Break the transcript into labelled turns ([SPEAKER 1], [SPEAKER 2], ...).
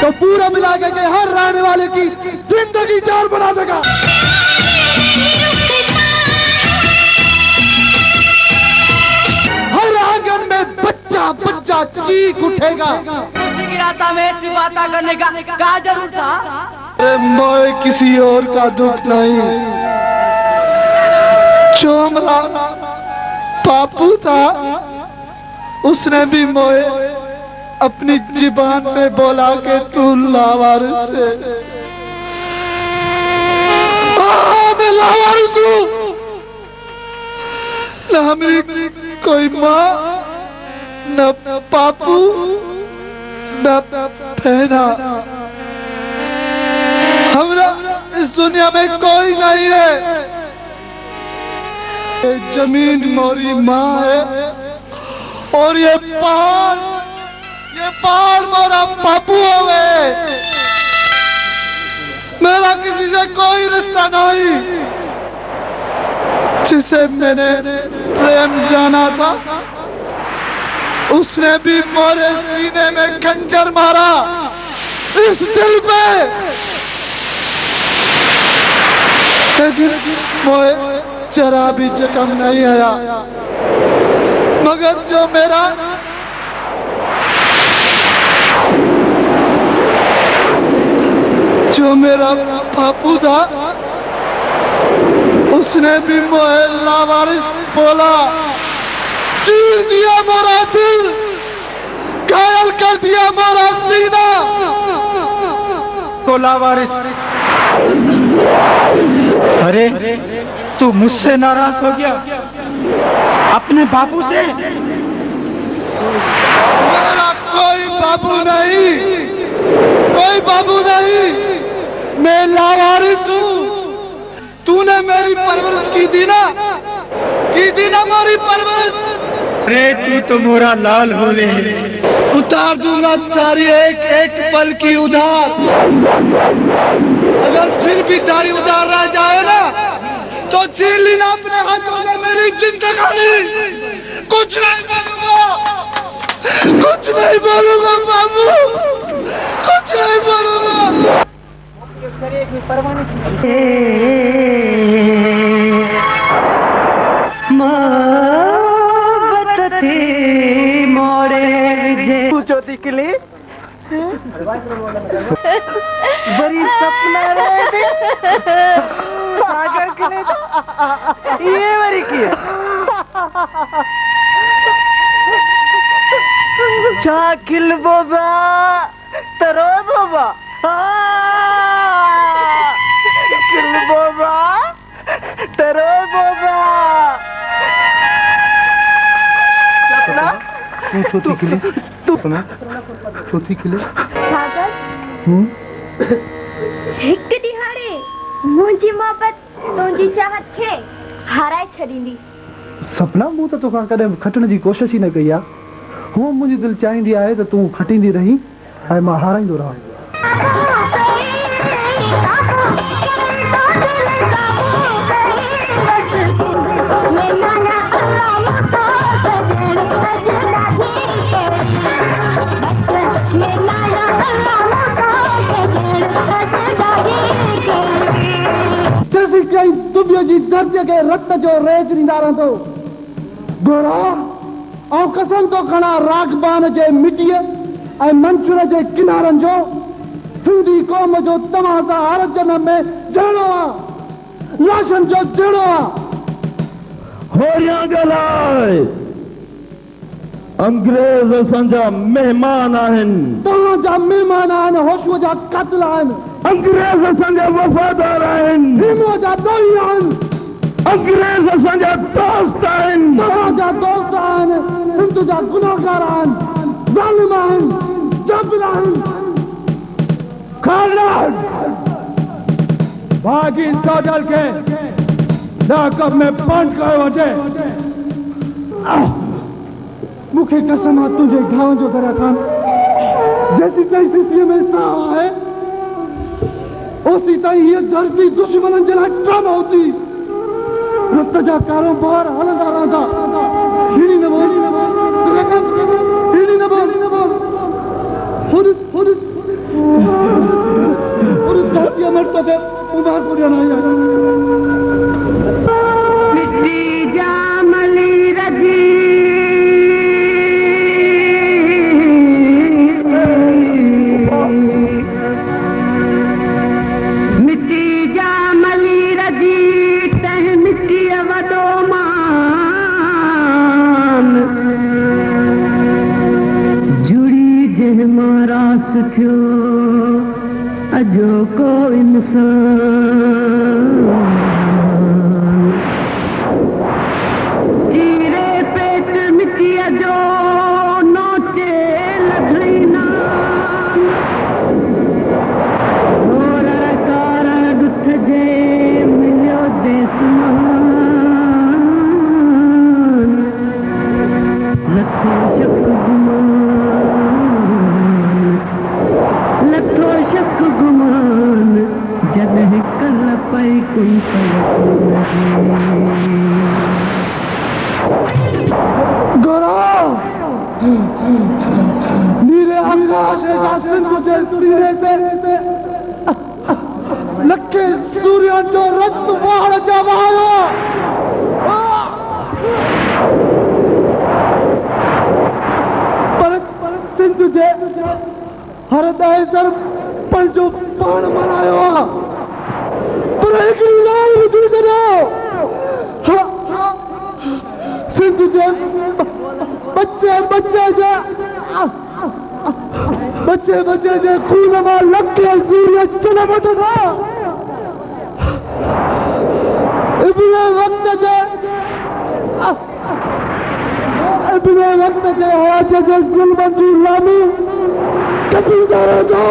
[SPEAKER 1] तो पूरा मिला के हर रहने वाले की जिंदगी जान बना देगा। हर आंगन में बच्चा बच्चा चीख उठेगा।
[SPEAKER 2] गिराता में शिवाता करने का क्या जरूर था?
[SPEAKER 1] अरे मोए किसी और का दुख नहीं, जो हमारा बापू था उसने भी मोए अपनी जुबान से बोला कि तू लावारिस है। मैं लावारिस हूँ, न मेरी कोई माँ न बापू न बहना, हमरा इस दुनिया में कोई नहीं है। ये जमीन मोरी माँ है और ये पहाड़ मोरा बापू है। मेरा किसी से कोई रिश्ता नहीं। जिसे मैंने प्रेम जाना था उसने भी मोरे सीने में खंजर मारा, इस दिल पे। लेकिन मोए जरा भी जख्म नहीं आया, मगर जो मेरा बापू था उसने भी मोहे लावारिस बोला, चीर दिया मोरा दिल, घायल कर दिया मोरा सीना।
[SPEAKER 3] तो लावारिस, अरे तू मुझसे नाराज हो गया, अपने बापू से?
[SPEAKER 1] मेरा कोई बापू नहीं, कोई बापू नहीं, मैं लावारिस हूँ। तूने मेरी परवरिश की थी ना मेरी परवरिश।
[SPEAKER 3] अरे तू तो मोरा लाल होले,
[SPEAKER 1] उतार दूंगा तारी एक एक पल की उधार। अगर फिर भी तारी उधार रह जाए ना तो छीन लेना अपने हाथों से मेरी जिंदगानी। कुछ नहीं बोलूंगा बाबू, कुछ नहीं बोलूंगा।
[SPEAKER 2] चौथी के लिए बड़ी सपना ये बड़ी की चाकिल बाबा तरो बाबा किल बाबा तरो बाबा
[SPEAKER 3] छोटी किले छोटी किले
[SPEAKER 4] हिक दिहाड़े मुंहिंजी मोहबत तुंहिंजी चाहत खे हाराए छॾींदी।
[SPEAKER 5] सपना मूं त तोखां कॾहिं खटण जी कोशिश ई न कई आहे। हूअं मुंहिंजी दिलि चाहींदी आहे त तूं खटींदी रहीं ऐं मां हाराईंदो रहां।
[SPEAKER 1] दुबियो जी दर्द के रत जो रेज ॾींदा रहंदो। गोरा ऐं कसम तो खणा रागबान जे मिटीअ ऐं मंसूर जे किनारनि जो, सिंधी क़ौम जो तव्हां सां हर जनम में जहिड़ो आहे, लाशनि जो जहिड़ो आहे।
[SPEAKER 6] होरियां ॻाल्हाए, अंग्रेज़ असांजा मेहमान आहिनि।
[SPEAKER 1] तव्हांजा महिमान आहिनि, होशूअ जा क़ातिल आहिनि।
[SPEAKER 6] अंग्रेज़ असांजा वफ़ादार आहिनि,
[SPEAKER 1] हिमो जा ॾोही आहिनि।
[SPEAKER 6] अंग्रेज़ असांजा दोस्त आहिनि,
[SPEAKER 1] तव्हांजा दोस्त आहिनि। हिंद जा गुनाहगार आहिनि, ज़ालिम आहिनि, जाबिर आहिनि।
[SPEAKER 6] खालिद बाग़ी साजल खे नाकब में बंदि कयो वञे।
[SPEAKER 1] मूंखे कसम आहे तुंहिंजे घाव जो घर कान। जेसी ताईं सिसीअ में साह आहे ओसी ताईं हीअ धरती दुश्मननि जे लाइ ट्रम होती। रत जा कारोबार हलंदा रहंदा। हिड़ी न बोल, हिड़ी न बोल। सूर्य
[SPEAKER 7] मिट्टी जामली रजी मिट्टी जामली रजी तह मिट्टी वडो मान जुड़ी जह मारास थियो अजो को इंसान चीरे पेट मिट्टी जो नोचे लघई नाम और कारण दुथ जे मिलियो देसमान लथो शक गुमान लथो शक गुमान जॾहिं कल पई कुन
[SPEAKER 1] गोरा नीरे आकाश का सिंधु जे सिरे ते लखे सूर्य जो रक्त वाहण जा वहायो पर सिंधु जे हर दाए सर पंहिंजो पाण मनायो आहे पर हिकिड़ी ॻाल्हि ॿुधी छॾियो सिंधु जे बच्चे जे खून मां लखे सूर्य चल वठंदा इब्न वक्त जे हाज जे ज़ुल्मनि जूं लामी कपींदा रहंदा